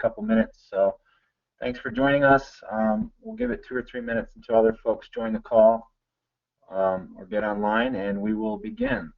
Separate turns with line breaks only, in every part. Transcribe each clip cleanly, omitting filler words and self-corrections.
couple minutes. So thanks for joining us. We'll give it 2 or 3 minutes until other folks join the call or get online, and we will begin.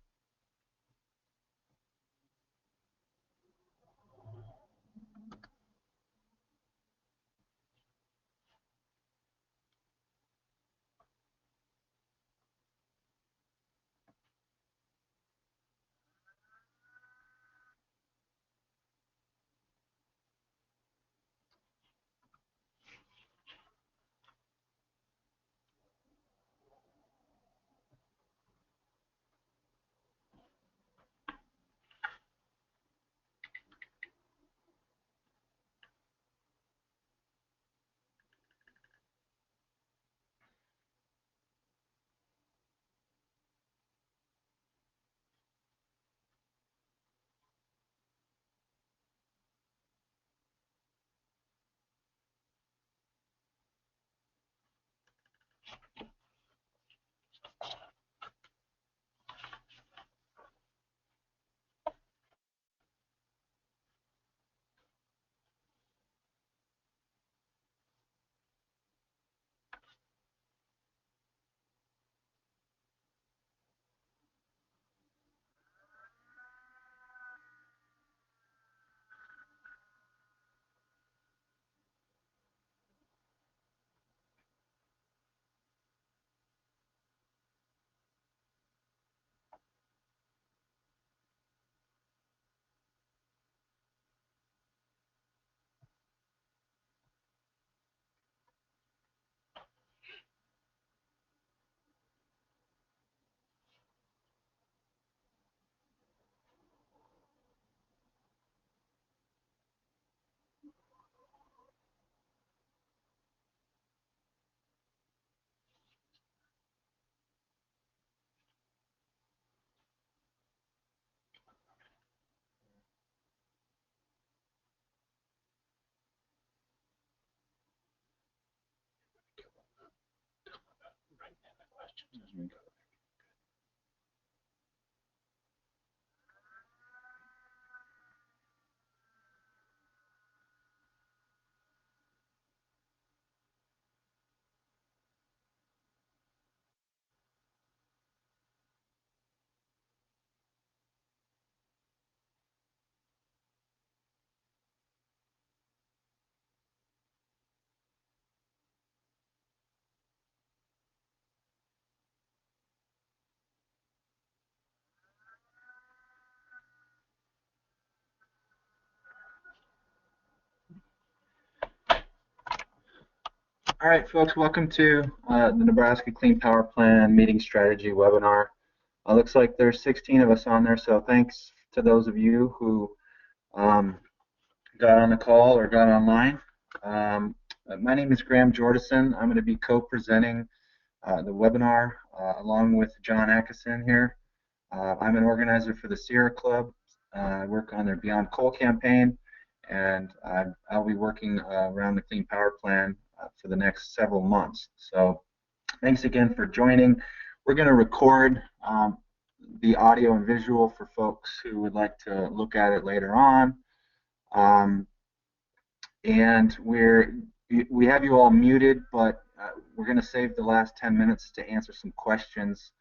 All right, folks, welcome to the Nebraska Clean Power Plan Meeting Strategy webinar. Looks like there's 16 of us on there, so thanks to those of you who got on the call or got online. My name is Jordison. I'm going to be co-presenting the webinar along with John Atkeison here. I'm an organizer for the Sierra Club. I work on their Beyond Coal campaign, and I'll be working around the Clean Power Plan for the next several months. So thanks again for joining. We're going to record the audio and visual for folks who would like to look at it later on. And we have you all muted, but we're going to save the last 10 minutes to answer some questions.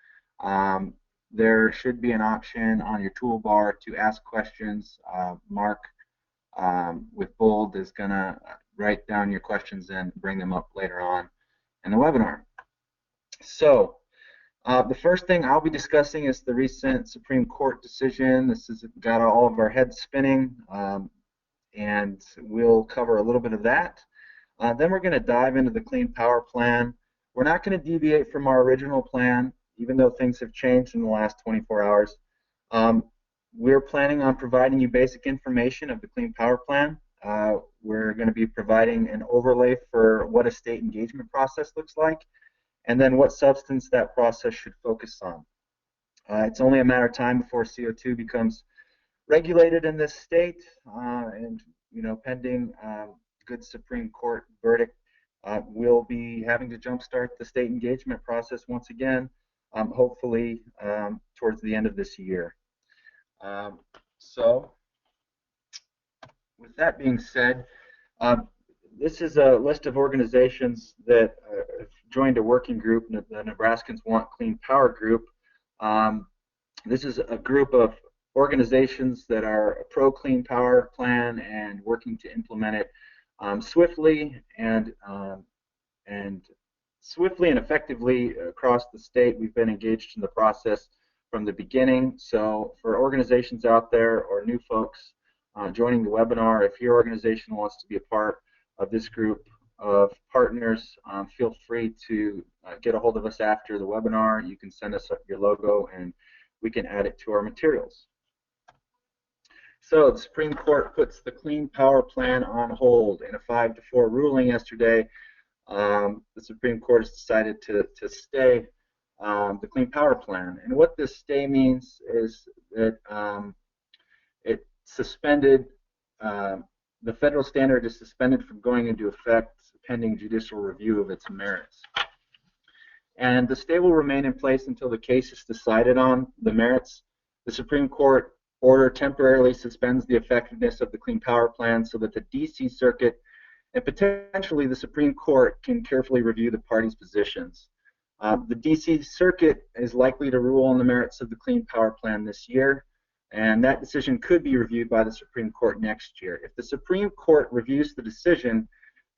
There should be an option on your toolbar to ask questions. Mark with bold is going to write down your questions and bring them up later on in the webinar. So the first thing I'll be discussing is the recent Supreme Court decision. This has got all of our heads spinning, and we'll cover a little bit of that. Then we're going to dive into the Clean Power Plan. We're not going to deviate from our original plan, even though things have changed in the last 24 hours. We're planning on providing you basic information of the Clean Power Plan. We're going to be providing an overlay for what a state engagement process looks like, and then what substance that process should focus on. It's only a matter of time before CO2 becomes regulated in this state, and pending good Supreme Court verdict, we'll be having to jumpstart the state engagement process once again, hopefully towards the end of this year. So with that being said, This is a list of organizations that have joined a working group, the Nebraskans Want Clean Power Group. This is a group of organizations that are pro Clean Power Plan and working to implement it swiftly and effectively across the state. We've been engaged in the process from the beginning. So for organizations out there or new folks joining the webinar, if your organization wants to be a part of this group of partners, feel free to get a hold of us after the webinar. You can send us your logo and we can add it to our materials. So the Supreme Court puts the Clean Power Plan on hold in a 5-4 ruling yesterday. The Supreme Court has decided to stay the Clean Power Plan. And what this stay means is that it suspended, the federal standard is suspended from going into effect pending judicial review of its merits. And the stay will remain in place until the case is decided on the merits. The Supreme Court order temporarily suspends the effectiveness of the Clean Power Plan so that the D.C. Circuit and potentially the Supreme Court can carefully review the parties' positions. The D.C. Circuit is likely to rule on the merits of the Clean Power Plan this year, and that decision could be reviewed by the Supreme Court next year. If the Supreme Court reviews the decision,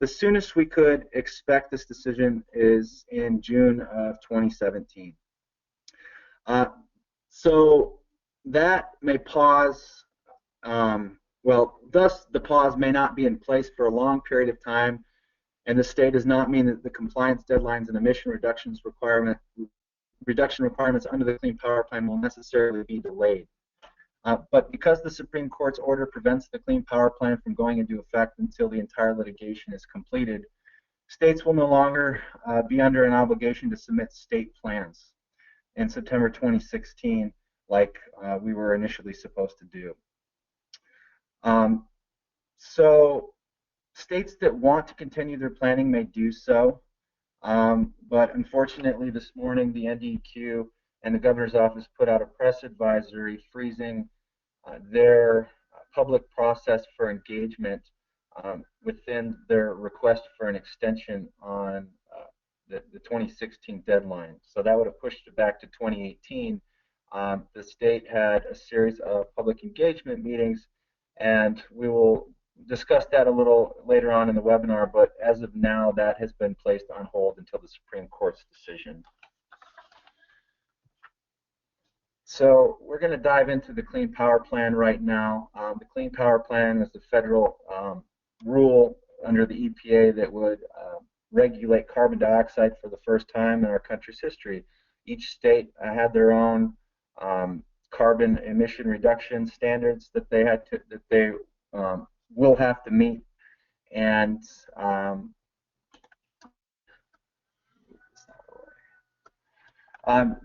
the soonest we could expect this decision is in June of 2017. So that may pause, thus the pause may not be in place for a long period of time, and the stay does not mean that the compliance deadlines and emission reduction requirements under the Clean Power Plan will necessarily be delayed. But because the Supreme Court's order prevents the Clean Power Plan from going into effect until the entire litigation is completed, states will no longer be under an obligation to submit state plans in September 2016 like we were initially supposed to do. So states that want to continue their planning may do so, but unfortunately this morning the NDEQ and the governor's office put out a press advisory freezing their public process for engagement within their request for an extension on the 2016 deadline. So that would have pushed it back to 2018. The state had a series of public engagement meetings, and we will discuss that a little later on in the webinar, but as of now that has been placed on hold until the Supreme Court's decision. So we're going to dive into the Clean Power Plan right now. The Clean Power Plan is the federal rule under the EPA that would regulate carbon dioxide for the first time in our country's history. Each state had their own carbon emission reduction standards that they will have to meet, and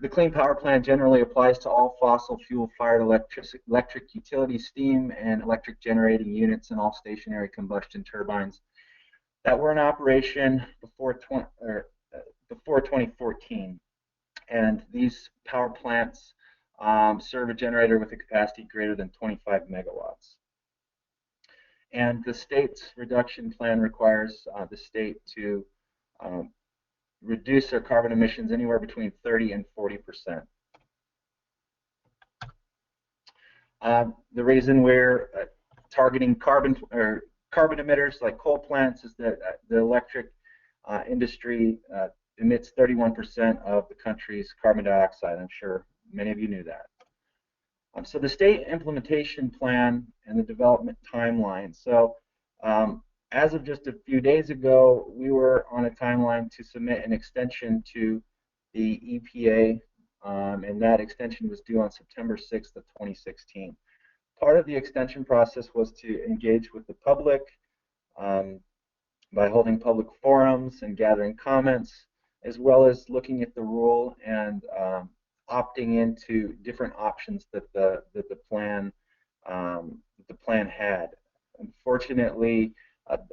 the Clean Power Plan generally applies to all fossil fuel-fired electric utility steam and electric generating units and all stationary combustion turbines that were in operation before 2014. And these power plants serve a generator with a capacity greater than 25 megawatts. And the state's reduction plan requires the state to reduce their carbon emissions anywhere between 30 and 40%. The reason we're targeting carbon emitters like coal plants is that the electric industry emits 31% of the country's carbon dioxide. I'm sure many of you knew that. So the state implementation plan and the development timeline. So as of just a few days ago, we were on a timeline to submit an extension to the EPA, and that extension was due on September 6th of 2016. Part of the extension process was to engage with the public by holding public forums and gathering comments, as well as looking at the rule and opting into different options that the plan had. Unfortunately,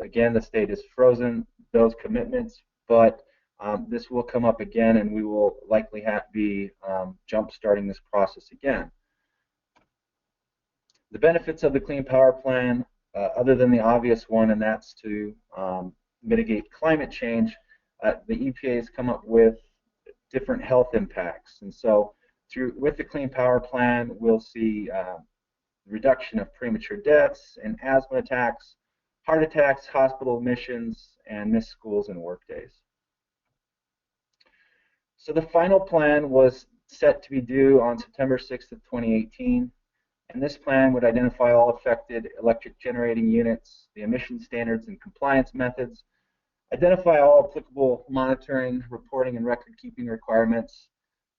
again, the state has frozen those commitments, but this will come up again, and we will likely have to be jump-starting this process again. The benefits of the Clean Power Plan other than the obvious one, and that's to mitigate climate change, the EPA has come up with different health impacts. And so with the Clean Power Plan, we'll see reduction of premature deaths and asthma attacks, heart attacks, hospital admissions, and missed schools and work days. So the final plan was set to be due on September 6th of 2018. And this plan would identify all affected electric generating units, the emission standards and compliance methods, identify all applicable monitoring, reporting, and record-keeping requirements,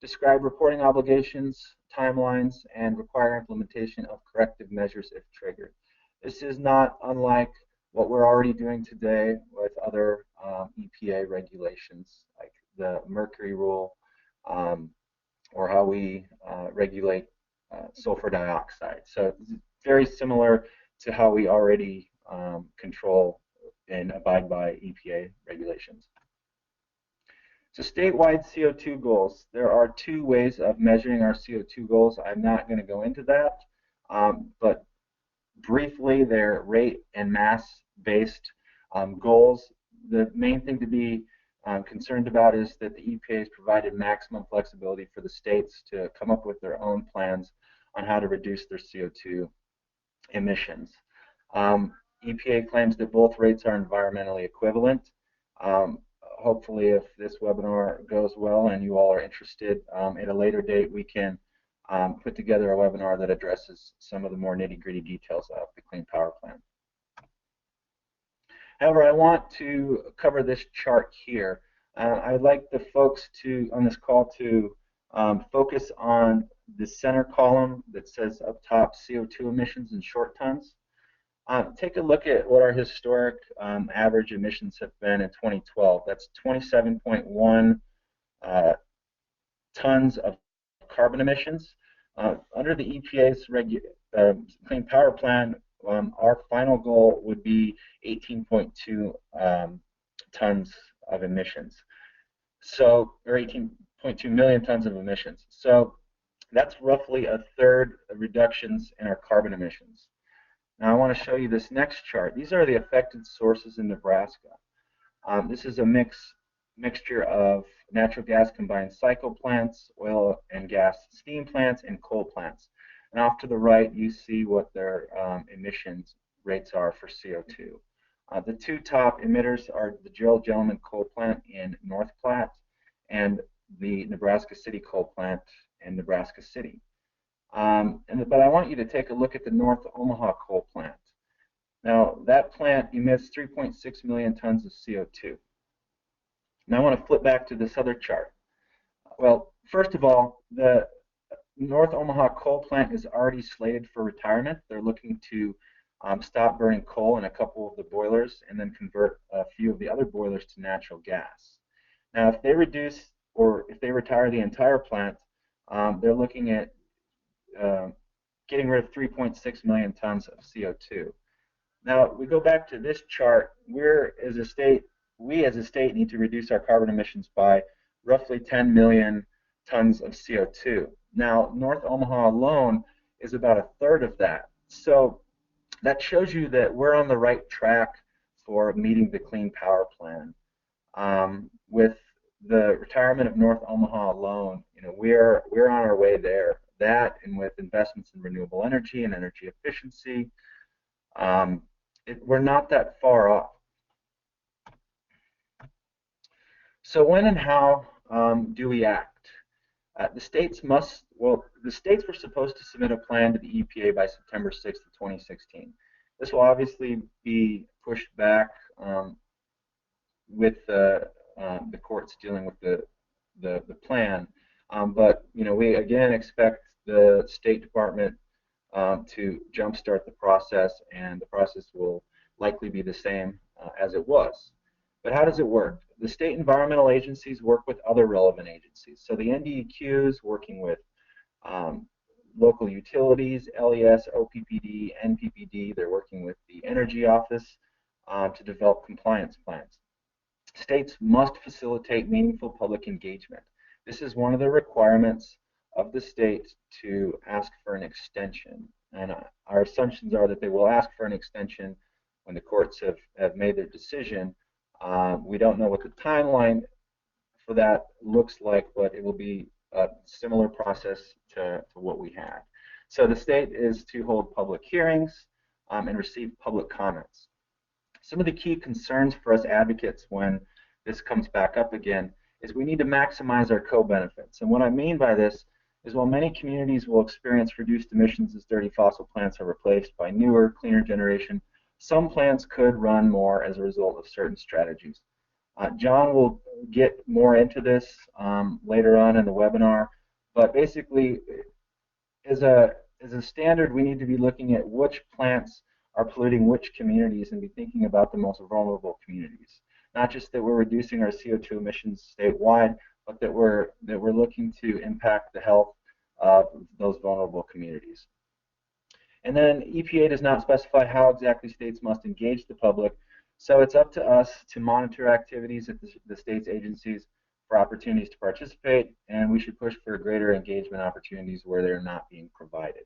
describe reporting obligations, timelines, and require implementation of corrective measures if triggered. This is not unlike what we're already doing today with other EPA regulations, like the mercury rule, or how we regulate sulfur dioxide. So it's very similar to how we already control and abide by EPA regulations. So statewide CO2 goals. There are two ways of measuring our CO2 goals. I'm not going to go into that, but briefly, they're rate and mass-based goals. The main thing to be concerned about is that the EPA has provided maximum flexibility for the states to come up with their own plans on how to reduce their CO2 emissions. EPA claims that both rates are environmentally equivalent. Hopefully, if this webinar goes well and you all are interested, at a later date we can put together a webinar that addresses some of the more nitty-gritty details of the Clean Power Plan. However, I want to cover this chart here. I'd like the folks on this call to focus on the center column that says up top CO2 emissions in short tons. Take a look at what our historic average emissions have been in 2012. That's 27.1 tons of carbon emissions. Under the EPA's Clean Power Plan, our final goal would be 18.2 tons of emissions. So, or 18.2 million tons of emissions. So that's roughly a third of reductions in our carbon emissions. Now I want to show you this next chart. These are the affected sources in Nebraska. This is a mixture of natural gas combined cycle plants, oil and gas steam plants, and coal plants. And off to the right, you see what their emissions rates are for CO2. The two top emitters are the Gerald Gentleman Coal Plant in North Platte and the Nebraska City Coal Plant in Nebraska City. But I want you to take a look at the North Omaha Coal Plant. Now, that plant emits 3.6 million tons of CO2. Now, I want to flip back to this other chart. Well, first of all, the North Omaha Coal Plant is already slated for retirement. They're looking to stop burning coal in a couple of the boilers and then convert a few of the other boilers to natural gas. Now, if they reduce or if they retire the entire plant, they're looking at getting rid of 3.6 million tons of CO2. Now, we go back to this chart. We as a state need to reduce our carbon emissions by roughly 10 million tons of CO2. Now, North Omaha alone is about a third of that. So that shows you that we're on the right track for meeting the Clean Power Plan. With the retirement of North Omaha alone, we're on our way there. That, and with investments in renewable energy and energy efficiency, we're not that far off. So when and how do we act? The states were supposed to submit a plan to the EPA by September 6th of 2016. This will obviously be pushed back with the courts dealing with the plan. But we again expect the State Department to jumpstart the process, and the process will likely be the same as it was. But how does it work? The state environmental agencies work with other relevant agencies. So the NDEQ is working with local utilities, LES, OPPD, NPPD. They're working with the Energy Office to develop compliance plans. States must facilitate meaningful public engagement. This is one of the requirements of the state to ask for an extension. and our assumptions are that they will ask for an extension when the courts have made their decision. We don't know what the timeline for that looks like, but it will be a similar process to what we had. So the state is to hold public hearings and receive public comments. Some of the key concerns for us advocates when this comes back up again is we need to maximize our co-benefits. And what I mean by this is while many communities will experience reduced emissions as dirty fossil plants are replaced by newer, cleaner generation, some plants could run more as a result of certain strategies. John will get more into this later on in the webinar, but basically, as a standard, we need to be looking at which plants are polluting which communities and be thinking about the most vulnerable communities. Not just that we're reducing our CO2 emissions statewide, but that we're looking to impact the health of those vulnerable communities. And then EPA does not specify how exactly states must engage the public, so it's up to us to monitor activities at the state's agencies for opportunities to participate, and we should push for greater engagement opportunities where they're not being provided.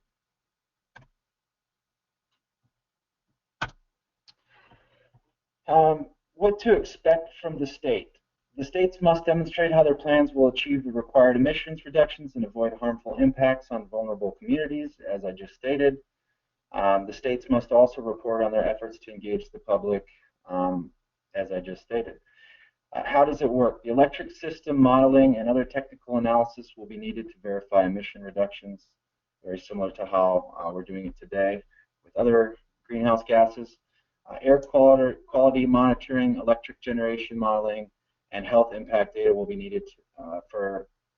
What to expect from the state. The states must demonstrate how their plans will achieve the required emissions reductions and avoid harmful impacts on vulnerable communities, as I just stated. The states must also report on their efforts to engage the public, as I just stated. How does it work? The electric system modeling and other technical analysis will be needed to verify emission reductions, very similar to how we're doing it today with other greenhouse gases. Air quality monitoring, electric generation modeling, and health impact data will be needed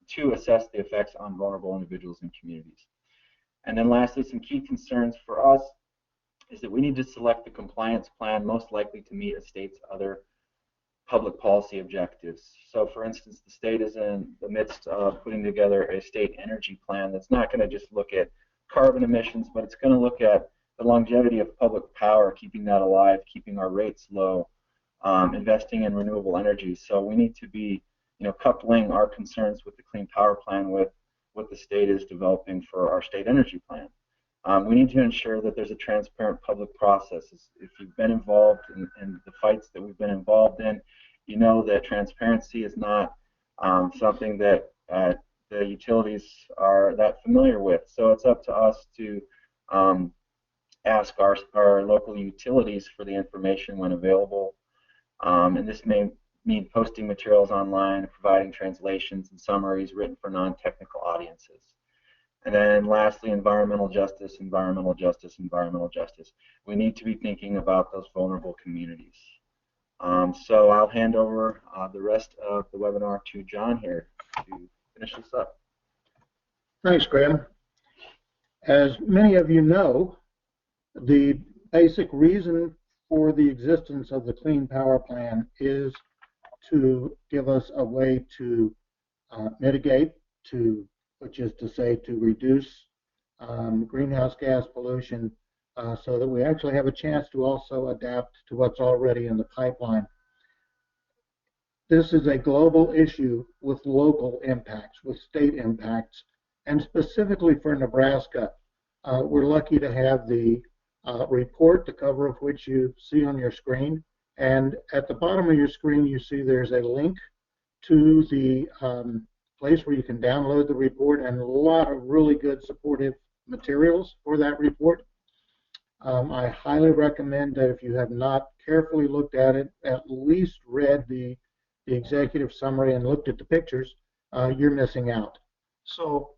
to assess the effects on vulnerable individuals and communities. And then lastly, some key concerns for us is that we need to select the compliance plan most likely to meet a state's other public policy objectives. So for instance, the state is in the midst of putting together a state energy plan that's not going to just look at carbon emissions, but it's going to look at the longevity of public power, keeping that alive, keeping our rates low, investing in renewable energy. So we need to be, coupling our concerns with the Clean Power Plan with what the state is developing for our state energy plan. We need to ensure that there's a transparent public process. If you've been involved in the fights that we've been involved in, you know that transparency is not something that the utilities are that familiar with. So it's up to us to ask our local utilities for the information when available. And this may mean posting materials online, providing translations and summaries written for non-technical audiences. And then lastly, environmental justice, environmental justice, environmental justice. We need to be thinking about those vulnerable communities. So I'll hand over the rest of the webinar to John here to finish this up.
Thanks, Graham. As many of you know, the basic reason for the existence of the Clean Power Plan is to give us a way to mitigate, which is to say to reduce greenhouse gas pollution so that we actually have a chance to also adapt to what's already in the pipeline. This is a global issue with local impacts, with state impacts, and specifically for Nebraska, we're lucky to have the report, the cover of which you see on your screen. And at the bottom of your screen, you see there's a link to the place where you can download the report and a lot of really good supportive materials for that report. I highly recommend that if you have not carefully looked at it, at least read the executive summary and looked at the pictures, you're missing out. So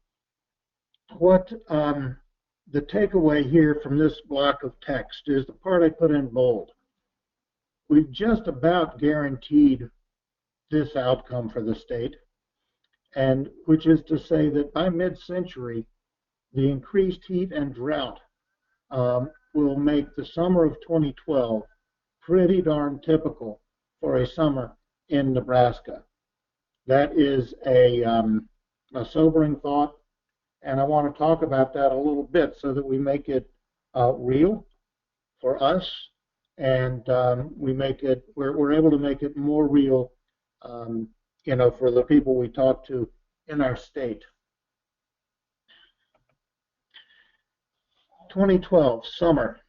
what the takeaway here from this block of text is the part I put in bold. We've just about guaranteed this outcome for the state, and which is to say that by mid-century, the increased heat and drought will make the summer of 2012 pretty darn typical for a summer in Nebraska. That is a sobering thought, and I want to talk about that a little bit so that we make it real for us, and we're able to make it more real, for the people we talk to in our state. 2012, summer.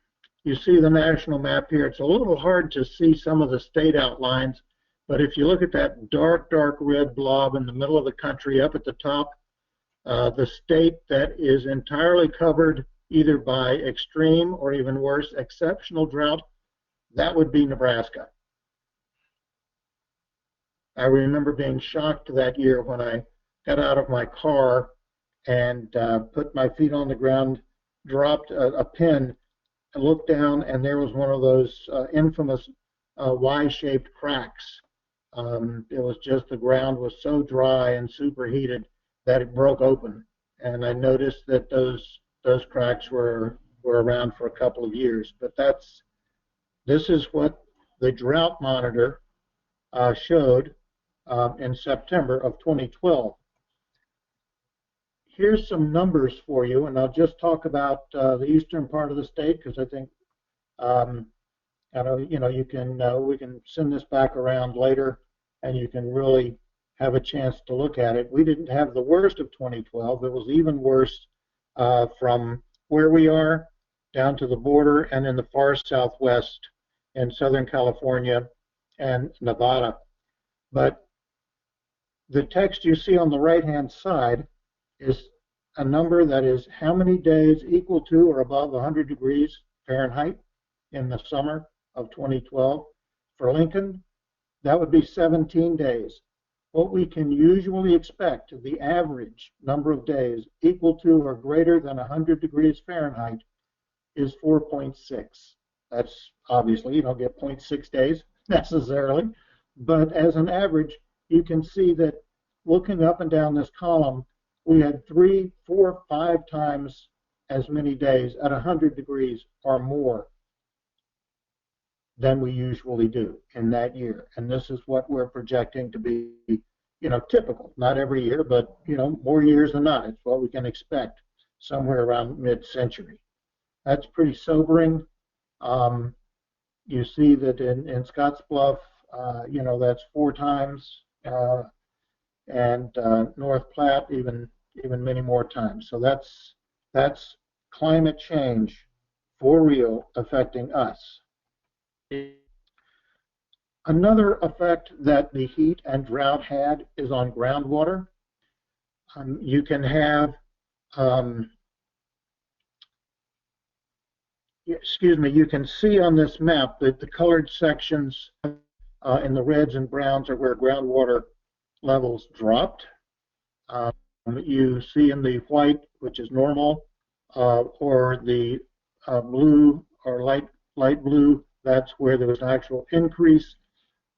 You see the national map here. It's a little hard to see some of the state outlines, but if you look at that dark, dark red blob in the middle of the country up at the top, the state that is entirely covered either by extreme or even worse, exceptional drought, that would be Nebraska. I remember being shocked that year when I got out of my car and put my feet on the ground, dropped a pin, and looked down, and there was one of those infamous Y-shaped cracks. It was just the ground was so dry and superheated that it broke open, and I noticed that those cracks were around for a couple of years. But this is what the drought monitor showed in September of 2012. Here's some numbers for you, and I'll just talk about the eastern part of the state because I think I know you can we can send this back around later, and you can really have a chance to look at it. We didn't have the worst of 2012. It was even worse from where we are down to the border and in the far southwest in Southern California and Nevada. But the text you see on the right-hand side is a number that is how many days equal to or above 100 degrees Fahrenheit in the summer of 2012. For Lincoln, that would be 17 days. What we can usually expect, the average number of days equal to or greater than 100 degrees Fahrenheit, is 4.6. That's obviously, you don't get 0.6 days necessarily, but as an average, you can see that looking up and down this column, we had 3, 4, 5 times as many days at 100 degrees or more than we usually do in that year. And this is what we're projecting to be, typical. Not every year, but, more years than not. It's what we can expect somewhere around mid-century. That's pretty sobering. You see that in Scottsbluff, that's 4 times, and North Platte even many more times. So that's climate change for real affecting us. Another effect that the heat and drought had is on groundwater. You can have, you can see on this map that the colored sections in the reds and browns are where groundwater levels dropped. You see in the white, which is normal, or the blue or light blue, that's where there was an actual increase.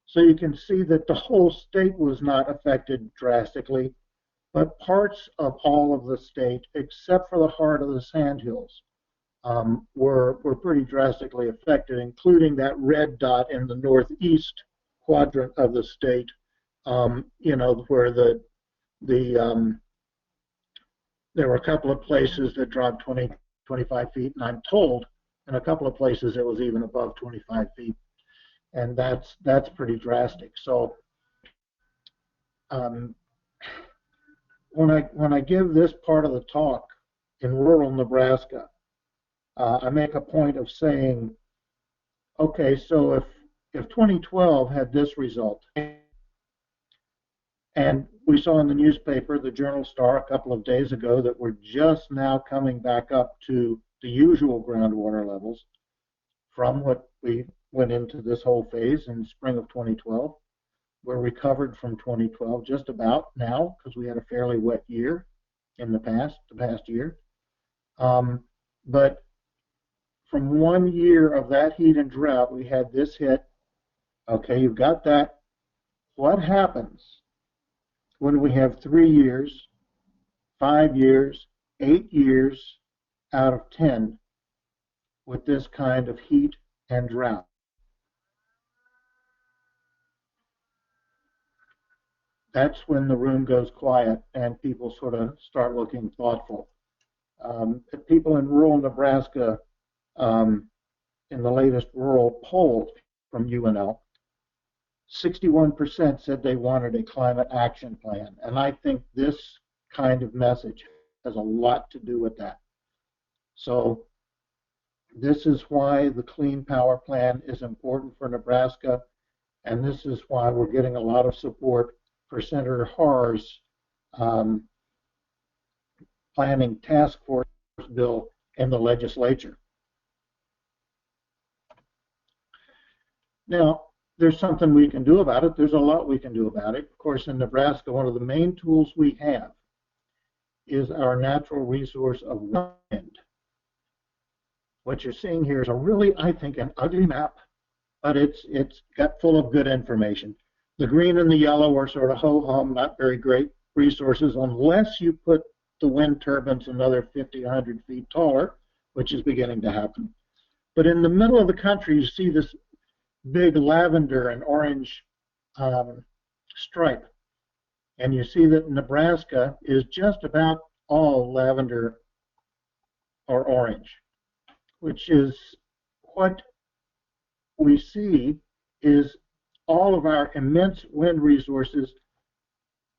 So you can see that the whole state was not affected drastically, but parts of all of the state, except for the heart of the Sandhills, were pretty drastically affected, including that red dot in the northeast quadrant of the state, where there were a couple of places that dropped 20, 25 feet, and I'm told in a couple of places it was even above 25 feet, and that's pretty drastic. So when I give this part of the talk in rural Nebraska, I make a point of saying, okay, so if 2012 had this result, and we saw in the newspaper, the Journal Star, a couple of days ago, that we're just now coming back up to the usual groundwater levels from what we went into this whole phase in spring of 2012. We're recovered from 2012 just about now because we had a fairly wet year in the past year. But from 1 year of that heat and drought, we had this hit. Okay, you've got that. What happens when we have 3 years, 5 years, 8 years out of 10 with this kind of heat and drought? That's when the room goes quiet and people sort of start looking thoughtful. People in rural Nebraska, in the latest rural poll from UNL, 61% said they wanted a climate action plan. And I think this kind of message has a lot to do with that. So This is why the Clean Power Plan is important for Nebraska, and this is why we're getting a lot of support for Senator Harr's planning task force bill in the legislature. Now, there's something we can do about it. There's a lot we can do about it. Of course, in Nebraska, one of the main tools we have is our natural resource of wind. What you're seeing here is a really, I think, an ugly map, but it's got full of good information. The green and the yellow are sort of ho-hum, not very great resources unless you put the wind turbines another 50, 100 feet taller, which is beginning to happen. But in the middle of the country, you see this big lavender and orange stripe. And you see that Nebraska is just about all lavender or orange, which is what we see is all of our immense wind resources.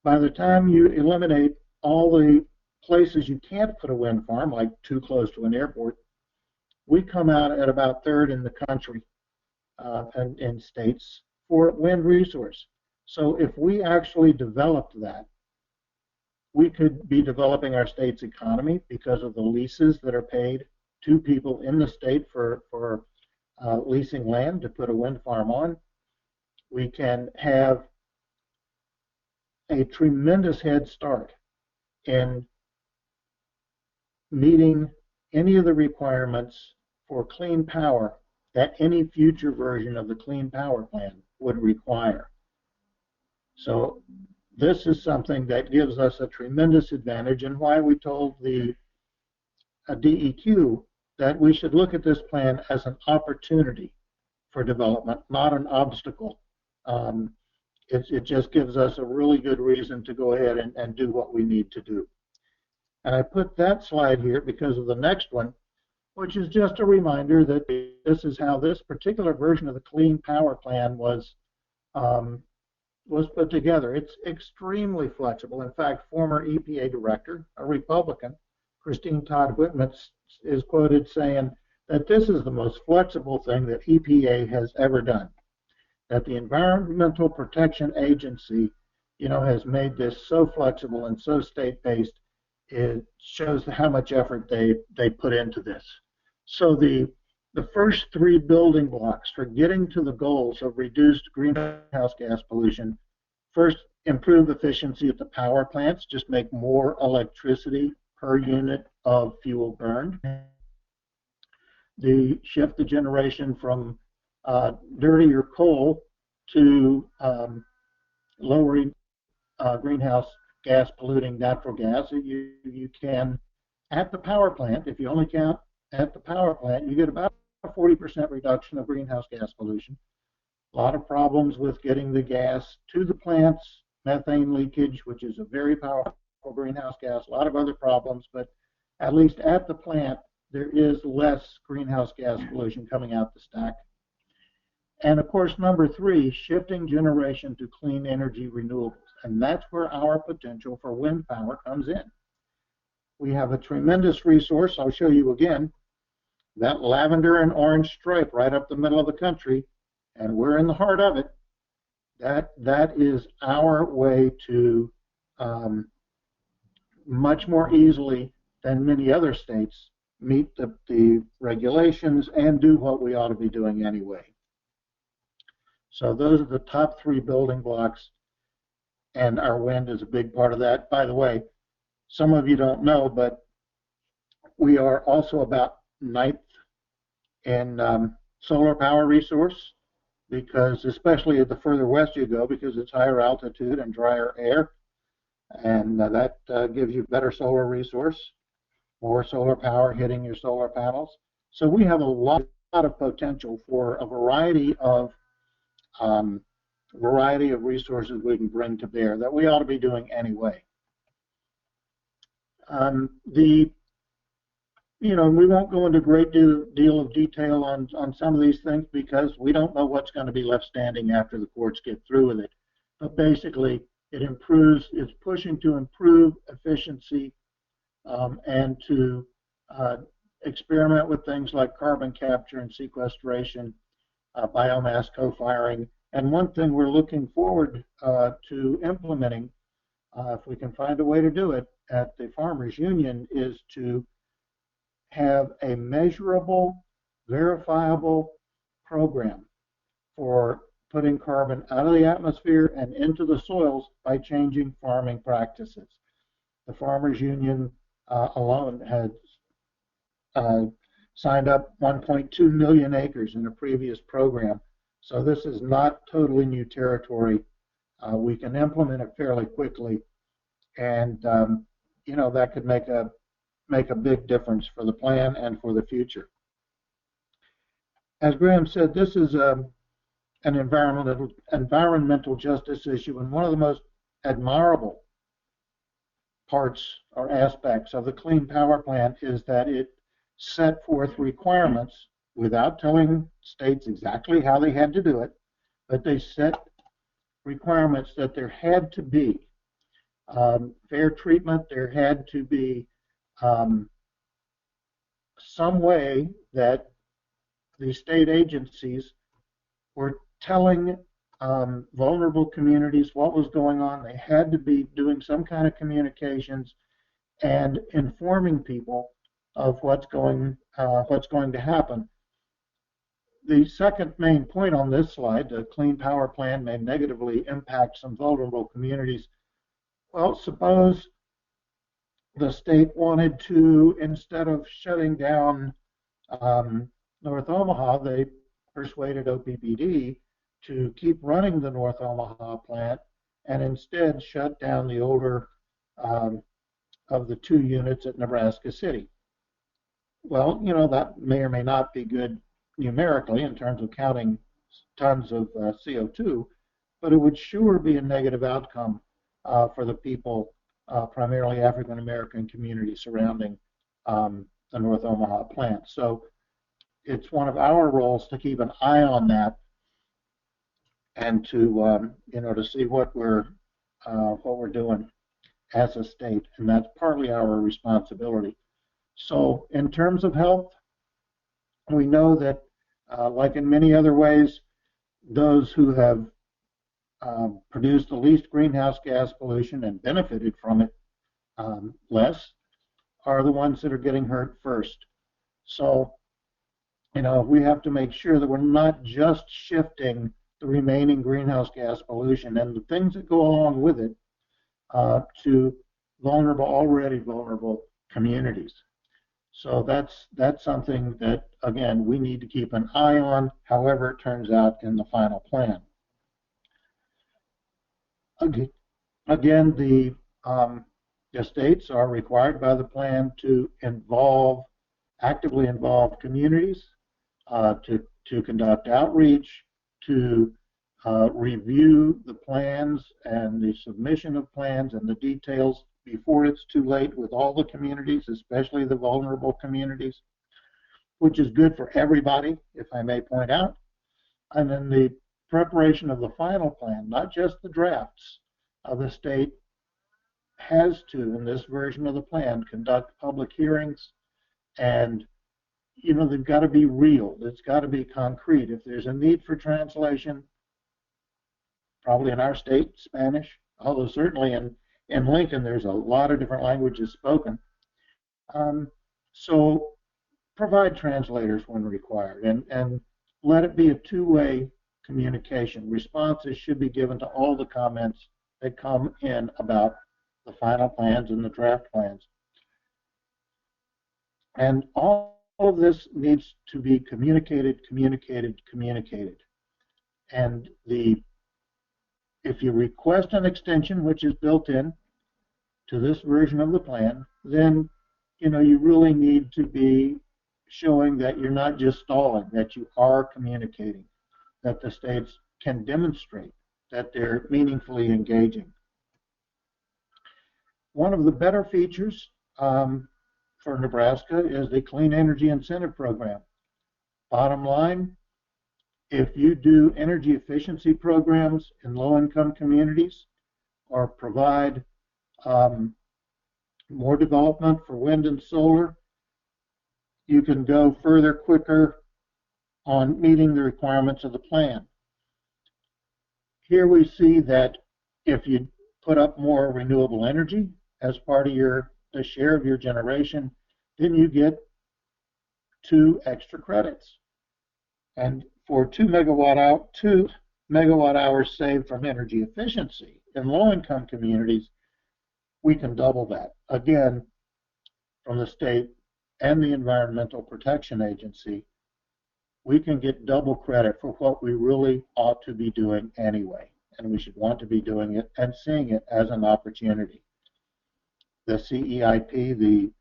By the time you eliminate all the places you can't put a wind farm, like too close to an airport, we come out at about third in the country and in states for wind resource. So if we actually developed that, we could be developing our state's economy because of the leases that are paid to people in the state for leasing land to put a wind farm on. We can have a tremendous head start in meeting any of the requirements for clean power that any future version of the Clean Power Plan would require. So this is something that gives us a tremendous advantage, and why we told the DEQ that we should look at this plan as an opportunity for development, not an obstacle. It just gives us a really good reason to go ahead and do what we need to do. And I put that slide here because of the next one, which is just a reminder that this is how this particular version of the Clean Power Plan was put together. It's extremely flexible. In fact, former EPA director, a Republican, Christine Todd Whitman, is quoted saying that this is the most flexible thing that EPA has ever done. That the Environmental Protection Agency, has made this so flexible and so state-based. It shows how much effort they put into this. So the first three building blocks for getting to the goals of reduced greenhouse gas pollution: first, improve efficiency at the power plants, just make more electricity per unit of fuel burned. Shift the generation from dirtier coal to lowering greenhouse gas polluting natural gas. You can, at the power plant, if you only count at the power plant, you get about a 40% reduction of greenhouse gas pollution. A lot of problems with getting the gas to the plants, methane leakage, which is a very powerful greenhouse gas, a lot of other problems, but at least at the plant, there is less greenhouse gas pollution coming out the stack. And of course, number three, shifting generation to clean energy renewables. And that's where our potential for wind power comes in. We have a tremendous resource. I'll show you again. That lavender and orange stripe right up the middle of the country, and we're in the heart of it. That is our way to much more easily than many other states meet the regulations and do what we ought to be doing anyway. So those are the top three building blocks, and our wind is a big part of that. By the way, some of you don't know, but we are also about ninth in solar power resource, because especially the further west you go, because it's higher altitude and drier air, and that gives you better solar resource, more solar power hitting your solar panels. So we have a lot of potential for a variety of resources we can bring to bear that we ought to be doing anyway. We won't go into a great deal of detail on some of these things because we don't know what's going to be left standing after the courts get through with it. But basically, it's pushing to improve efficiency and to experiment with things like carbon capture and sequestration, biomass co-firing. And one thing we're looking forward to implementing, if we can find a way to do it at the Farmers Union, is to have a measurable, verifiable program for putting carbon out of the atmosphere and into the soils by changing farming practices. The Farmers Union alone had signed up 1.2 million acres in a previous program. So this is not totally new territory. We can implement it fairly quickly, and you know, that could make a big difference for the plan and for the future. As Graham said, this is an environmental justice issue, and one of the most admirable parts or aspects of the Clean Power Plan is that it set forth requirements without telling states exactly how they had to do it, but they set requirements that there had to be fair treatment, there had to be some way that the state agencies were telling vulnerable communities what was going on. They had to be doing some kind of communications and informing people of what's going to happen. The second main point on this slide, the Clean Power Plan may negatively impact some vulnerable communities. Well, suppose the state wanted to, instead of shutting down North Omaha, they persuaded OPPD to keep running the North Omaha plant and instead shut down the older of the two units at Nebraska City. Well, you know, that may or may not be good numerically in terms of counting tons of CO2, but it would sure be a negative outcome for the people, primarily African American communities surrounding the North Omaha plant. So it's one of our roles to keep an eye on that and to you know, to see what we're doing as a state, and that's partly our responsibility. So in terms of health, we know that like in many other ways, those who have produced the least greenhouse gas pollution and benefited from it less are the ones that are getting hurt first. So, you know, we have to make sure that we're not just shifting the remaining greenhouse gas pollution and the things that go along with it to already vulnerable communities. So that's something that, again, we need to keep an eye on, however it turns out in the final plan. Again, the states are required by the plan to actively involve communities, to conduct outreach, to review the plans and the submission of plans and the details before it's too late with all the communities, especially the vulnerable communities, which is good for everybody, if I may point out. And then the preparation of the final plan, not just the drafts of the state, has to, in this version of the plan, conduct public hearings, and you know, they've got to be real. It's got to be concrete. If there's a need for translation, probably in our state, Spanish, although certainly in Lincoln there's a lot of different languages spoken. So provide translators when required, and let it be a two-way communication. Responses should be given to all the comments that come in about the final plans and the draft plans. And all of this needs to be communicated. And if you request an extension, which is built in to this version of the plan, then you know, you really need to be showing that you're not just stalling, that you are communicating, that the states can demonstrate that they're meaningfully engaging. One of the better features for Nebraska is the Clean Energy Incentive Program. Bottom line, if you do energy efficiency programs in low-income communities or provide more development for wind and solar, you can go further quicker on meeting the requirements of the plan. Here we see that if you put up more renewable energy as part of the share of your generation, then you get 2 extra credits. And for 2 megawatt hours saved from energy efficiency in low-income communities, we can double that. Again, from the state and the Environmental Protection Agency, we can get double credit for what we really ought to be doing anyway. And we should want to be doing it and seeing it as an opportunity. The CEIP, the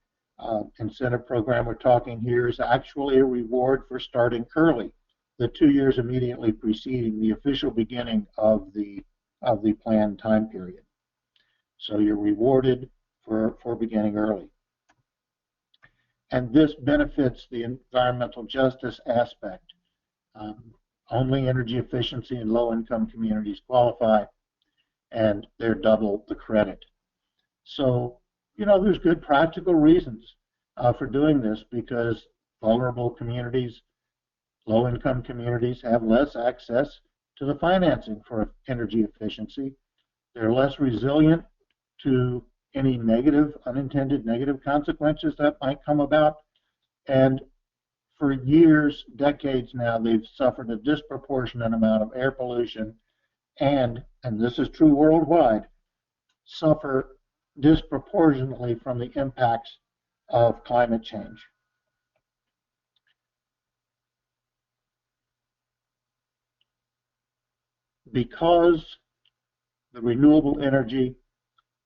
incentive program we're talking here, is actually a reward for starting early, the 2 years immediately preceding the official beginning of the planned time period. So you're rewarded for beginning early. And this benefits the environmental justice aspect. Only energy efficiency in low-income communities qualify, and they're double the credit. So, there's good practical reasons for doing this, because vulnerable communities, low-income communities, have less access to the financing for energy efficiency. They're less resilient to any unintended negative consequences that might come about. And for years, decades now, they've suffered a disproportionate amount of air pollution and this is true worldwide, suffer disproportionately from the impacts of climate change. Because the renewable energy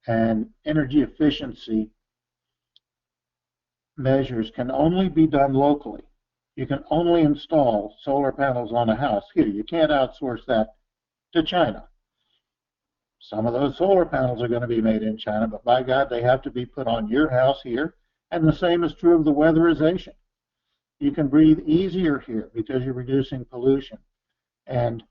and energy efficiency measures can only be done locally. You can only install solar panels on a house here. You can't outsource that to China. Some of those solar panels are going to be made in China, but by God, they have to be put on your house here. And the same is true of the weatherization. You can breathe easier here because you're reducing pollution. And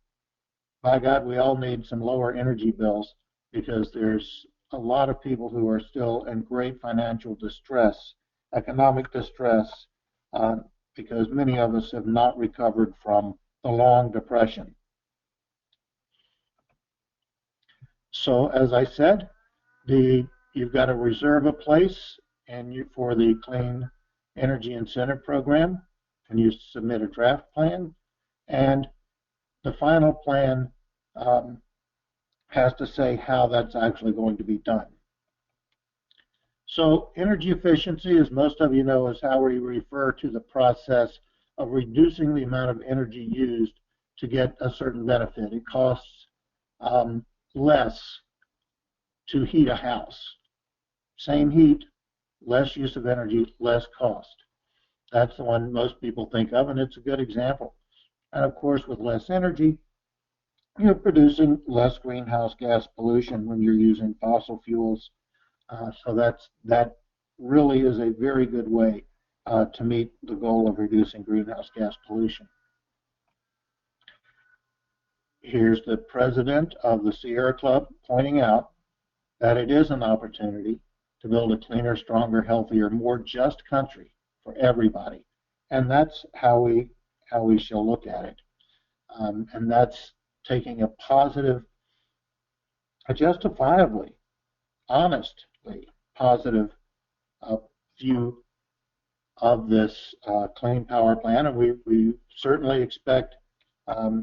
by God, we all need some lower energy bills, because there's a lot of people who are still in great financial distress, economic distress, because many of us have not recovered from the long depression. So as I said, you've got to reserve a place for the Clean Energy Incentive Program, and you submit a draft plan, and the final plan has to say how that's actually going to be done. So energy efficiency, as most of you know, is how we refer to the process of reducing the amount of energy used to get a certain benefit. It costs less to heat a house. Same heat, less use of energy, less cost. That's the one most people think of, and it's a good example. And of course, with less energy, you're producing less greenhouse gas pollution when you're using fossil fuels. So that really is a very good way to meet the goal of reducing greenhouse gas pollution. Here's the president of the Sierra Club pointing out that it is an opportunity to build a cleaner, stronger, healthier, more just country for everybody. And that's how we shall look at it. And that's taking a positive, a justifiably, honestly positive view of this clean power plan, and we certainly expect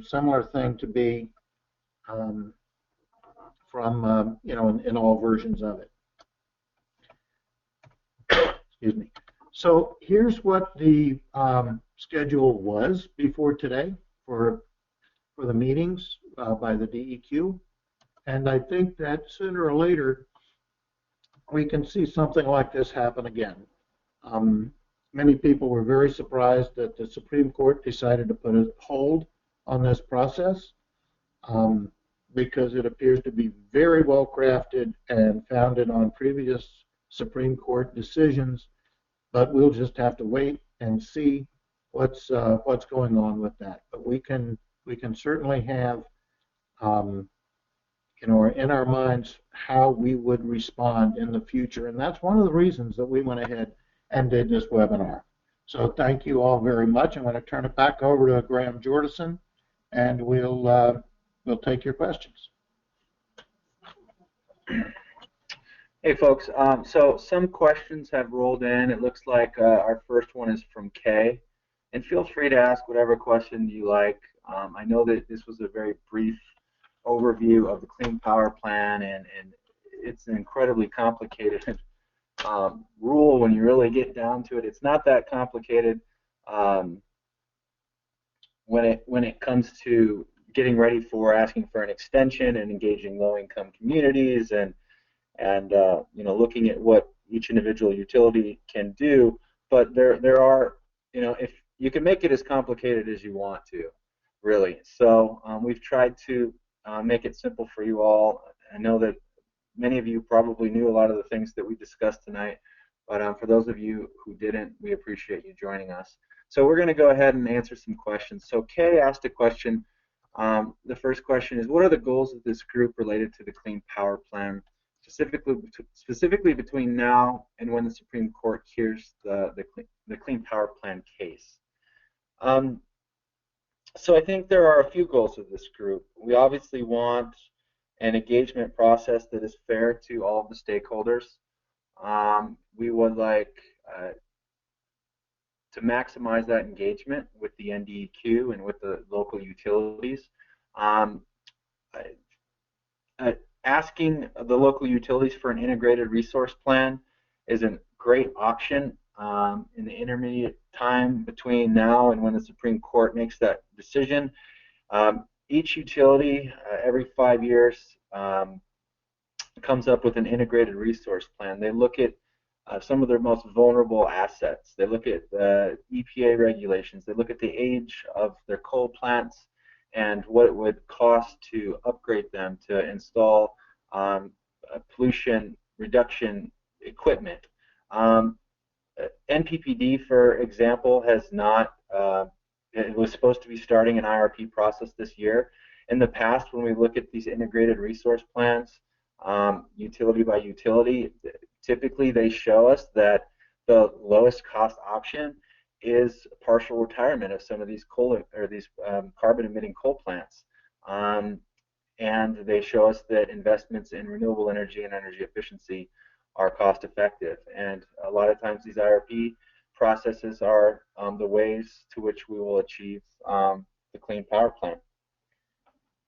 similar thing to be from in all versions of it. Excuse me. So here's what the schedule was before today for the meetings by the DEQ, and I think that sooner or later we can see something like this happen again. Many people were very surprised that the Supreme Court decided to put a hold on this process because it appears to be very well crafted and founded on previous Supreme Court decisions, but we'll just have to wait and see what's going on with that. But we can certainly have in our minds how we would respond in the future, and that's one of the reasons that we went ahead and did this webinar, So thank you all very much. I'm going to turn it back over to Graham Jordison, and we'll take your questions.
Hey folks, so some questions have rolled in. It looks like our first one is from Kay, and feel free to ask whatever question you like. I know that this was a very brief overview of the Clean Power Plan, and it's an incredibly complicated rule when you really get down to it. It's not that complicated when it comes to getting ready for asking for an extension and engaging low-income communities and you know, looking at what each individual utility can do. But there are, you know, if you can make it as complicated as you want to, really. So we've tried to make it simple for you all. I know that many of you probably knew a lot of the things that we discussed tonight, but for those of you who didn't, we appreciate you joining us. So we're going to go ahead and answer some questions. So Kay asked a question. The first question is, what are the goals of this group related to the Clean Power Plan, specifically between now and when the Supreme Court hears the Clean Power Plan case? So I think there are a few goals of this group. We obviously want an engagement process that is fair to all of the stakeholders. We would like to maximize that engagement with the NDEQ and with the local utilities. Asking the local utilities for an integrated resource plan is a great option in the intermediate time between now and when the Supreme Court makes that decision. Each utility, every 5 years, comes up with an integrated resource plan. They look at some of their most vulnerable assets. They look at EPA regulations. They look at the age of their coal plants and what it would cost to upgrade them to install pollution reduction equipment. NPPD, for example, has not, it was supposed to be starting an IRP process this year. In the past, when we look at these integrated resource plans, utility by utility, typically they show us that the lowest cost option is partial retirement of some of these coal or these carbon emitting coal plants. And they show us that investments in renewable energy and energy efficiency are cost effective. And a lot of times these IRP processes are the ways to which we will achieve the Clean Power Plan.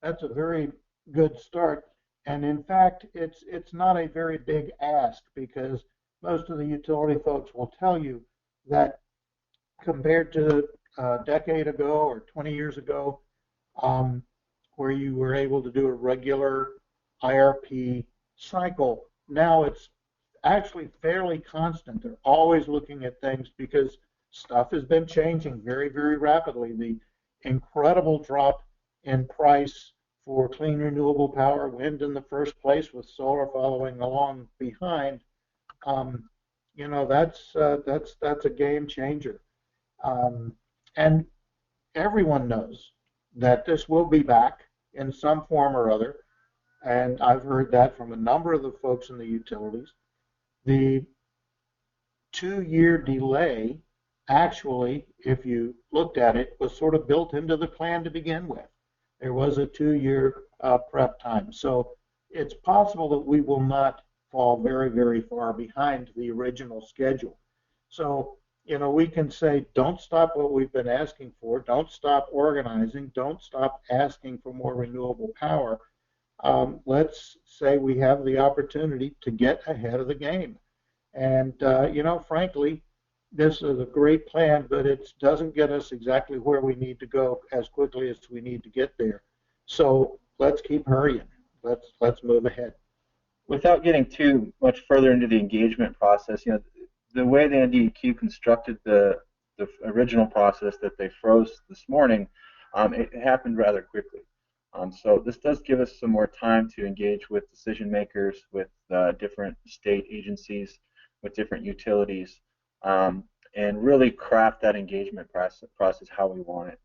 That's a very good start. And in fact, it's not a very big ask, because most of the utility folks will tell you that compared to a decade ago or 20 years ago, where you were able to do a regular IRP cycle, now it's actually fairly constant. They're always looking at things because stuff has been changing very, very rapidly. The incredible drop in price for clean renewable power, wind in the first place with solar following along behind, you know, that's a game changer. And everyone knows that this will be back in some form or other, and I've heard that from a number of the folks in the utilities. The 2-year delay, actually, if you looked at it, was sort of built into the plan to begin with. There was a 2-year prep time. So it's possible that we will not fall very, very far behind the original schedule. So, you know, we can say, don't stop what we've been asking for. Don't stop organizing. Don't stop asking for more renewable power. Let's say we have the opportunity to get ahead of the game. And, you know, frankly, this is a great plan, but it doesn't get us exactly where we need to go as quickly as we need to get there. So let's keep hurrying. Let's move ahead.
Without getting too much further into the engagement process, you know, the way the NDEQ constructed the original process that they froze this morning, it happened rather quickly. So this does give us some more time to engage with decision makers, with different state agencies, with different utilities, and really craft that engagement process how we want it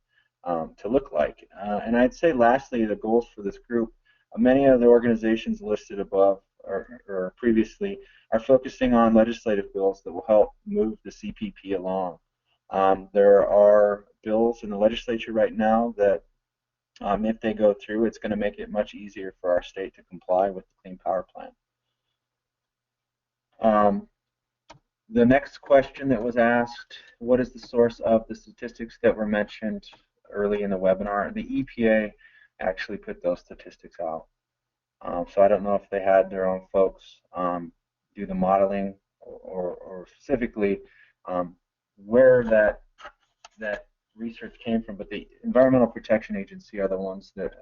to look like. And I'd say lastly, the goals for this group, many of the organizations listed above or previously are focusing on legislative bills that will help move the CPP along. There are bills in the legislature right now that, if they go through, it's going to make it much easier for our state to comply with the Clean Power Plan. The next question that was asked, what is the source of the statistics that were mentioned early in the webinar? The EPA actually put those statistics out. So I don't know if they had their own folks do the modeling, or specifically where that research came from, but the Environmental Protection Agency are the ones that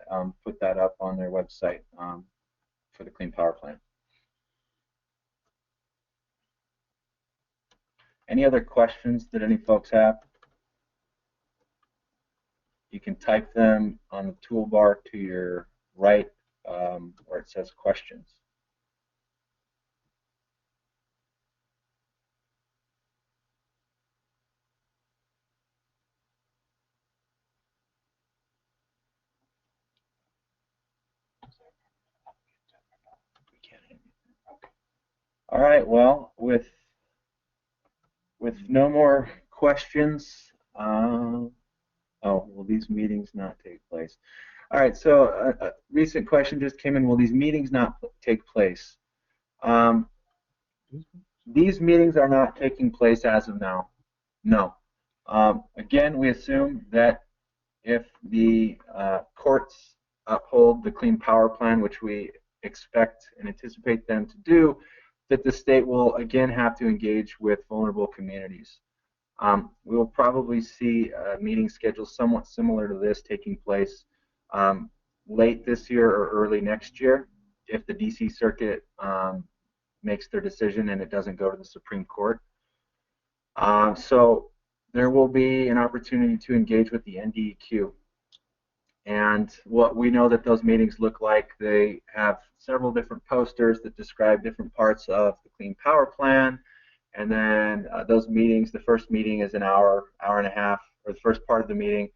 put that up on their website for the Clean Power Plan. Any other questions that any folks have? You can type them on the toolbar to your right where it says questions. All right, well, with no more questions, oh, will these meetings not take place? All right, so a recent question just came in, will these meetings not take place? These meetings are not taking place as of now, no. Again, we assume that if the courts uphold the Clean Power Plan, which we expect and anticipate them to do, that the state will again have to engage with vulnerable communities. We will probably see a meeting schedule somewhat similar to this taking place late this year or early next year if the DC Circuit makes their decision and it doesn't go to the Supreme Court. So there will be an opportunity to engage with the NDEQ. And what we know that those meetings look like, they have several different posters that describe different parts of the Clean Power Plan. And then those meetings, the first meeting is an hour, hour and a half, or the first part of the meeting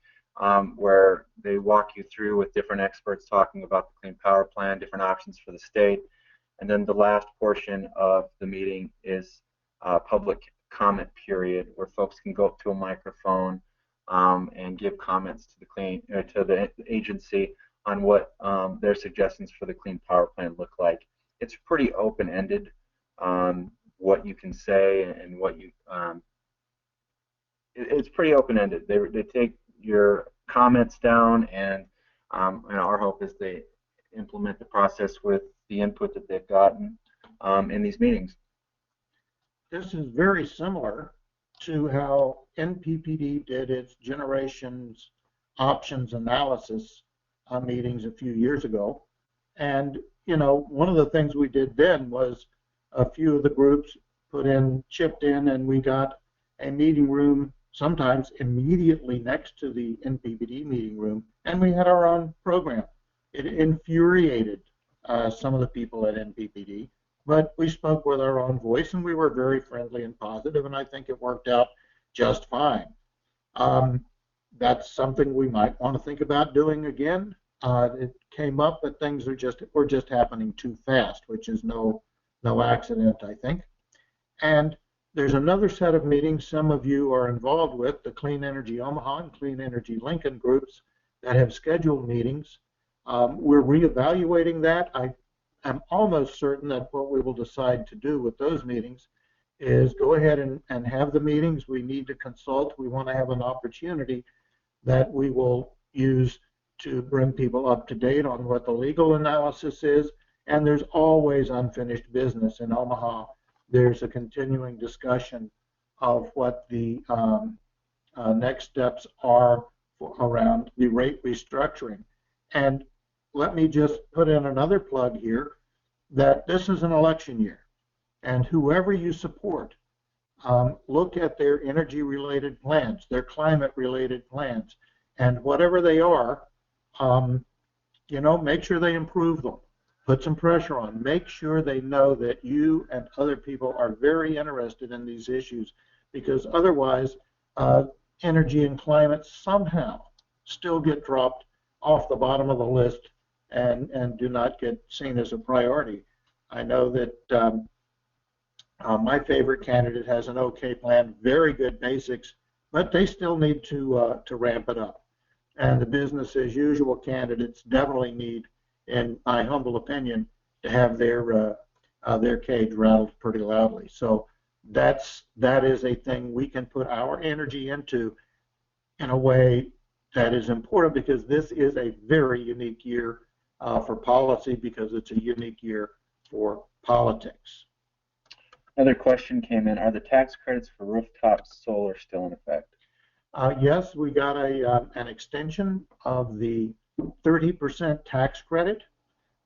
where they walk you through with different experts talking about the Clean Power Plan, different options for the state. And then the last portion of the meeting is a public comment period where folks can go up to a microphone and give comments to the agency on what their suggestions for the Clean Power Plan look like. It's pretty open-ended what you can say and what you it's pretty open-ended. They take your comments down, and our hope is they implement the process with the input that they've gotten in these meetings.
This is very similar to how NPPD did its generations options analysis meetings a few years ago. And, you know, one of the things we did then was a few of the groups chipped in, and we got a meeting room sometimes immediately next to the NPPD meeting room, and we had our own program. It infuriated some of the people at NPPD, but we spoke with our own voice, and we were very friendly and positive, and I think it worked out just fine. That's something we might want to think about doing again. It came up, but things were just happening too fast, which is no accident, I think. And there's another set of meetings some of you are involved with, the Clean Energy Omaha and Clean Energy Lincoln groups that have scheduled meetings. We're reevaluating that. I'm almost certain that what we will decide to do with those meetings is go ahead and have the meetings. We need to consult. We want to have an opportunity that we will use to bring people up to date on what the legal analysis is. And there's always unfinished business in Omaha. There's a continuing discussion of what the next steps are around the rate restructuring. And let me just put in another plug here that this is an election year, and whoever you support, look at their energy-related plans, their climate-related plans, and whatever they are, you know, make sure they improve them. Put some pressure on. Make sure they know that you and other people are very interested in these issues, because otherwise, energy and climate somehow still get dropped off the bottom of the list and do not get seen as a priority. I know that my favorite candidate has an okay plan, very good basics, but they still need to ramp it up. And the business as usual candidates definitely need, in my humble opinion, to have their cage rattled pretty loudly. So that is a thing we can put our energy into in a way that is important, because this is a very unique year for policy, because it's a unique year for politics.
Another question came in: are the tax credits for rooftop solar still in effect?
Yes, we got an extension of the 30% tax credit,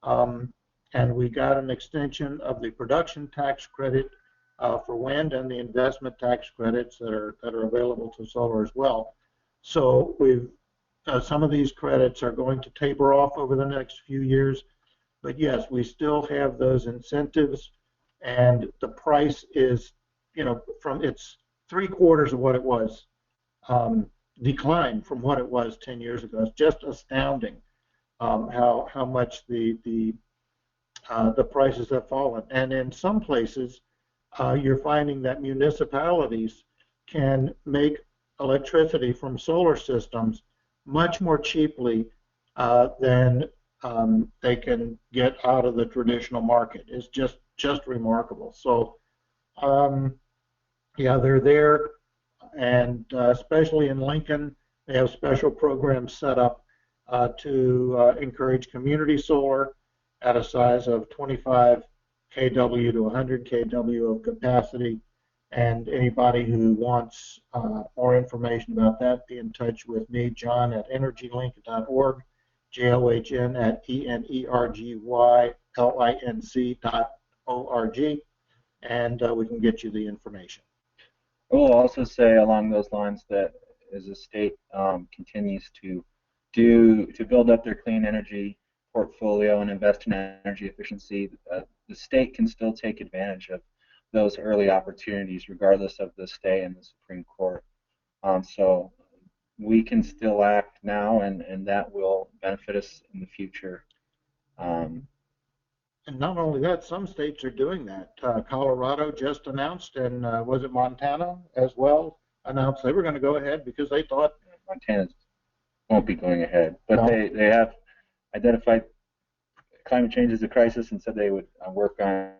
and we got an extension of the production tax credit for wind, and the investment tax credits that are available to solar as well. So we've some of these credits are going to taper off over the next few years, but yes, we still have those incentives, and the price is, from it's 3/4 of what it was, declined from what it was 10 years ago. It's just astounding how much the prices have fallen. And in some places, you're finding that municipalities can make electricity from solar systems much more cheaply than they can get out of the traditional market. It's just remarkable. So yeah, they're there, and especially in Lincoln, they have special programs set up to encourage community solar at a size of 25 kW to 100 kW of capacity. And anybody who wants more information about that, be in touch with me, John, at energylink.org, JOHN at ENERGYLINC.org, and we can get you the information.
I will also say along those lines that as the state continues to build up their clean energy portfolio and invest in energy efficiency, the state can still take advantage of those early opportunities regardless of the stay in the Supreme Court. So we can still act now, and that will benefit us in the future.
And not only that, some states are doing that. Colorado just announced, and was it Montana as well, announced they were going to go ahead because they thought
Montana won't be going ahead, but
no.
they have identified climate change as a crisis and said they would work on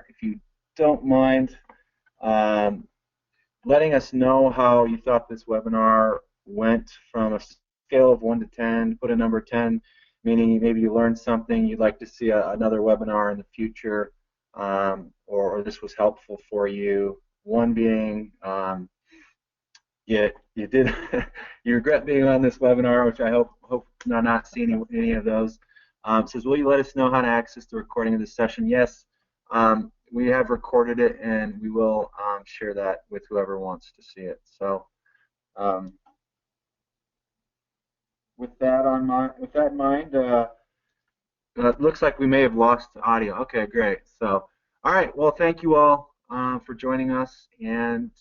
if you don't mind letting us know how you thought this webinar went from a scale of 1 to 10, put a number 10, meaning maybe you learned something, you'd like to see another webinar in the future, or this was helpful for you. 1 being you did you regret being on this webinar, which I hope not see any of those. Says, will you let us know how to access the recording of this session? Yes. We have recorded it, and we will share that with whoever wants to see it. So, with that in mind, it looks like we may have lost audio. Okay, great. So, all right. Well, thank you all for joining us, and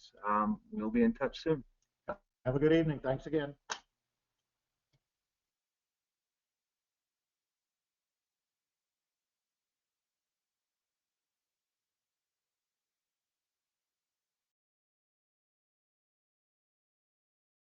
we'll be in touch soon.
Have a good evening. Thanks again.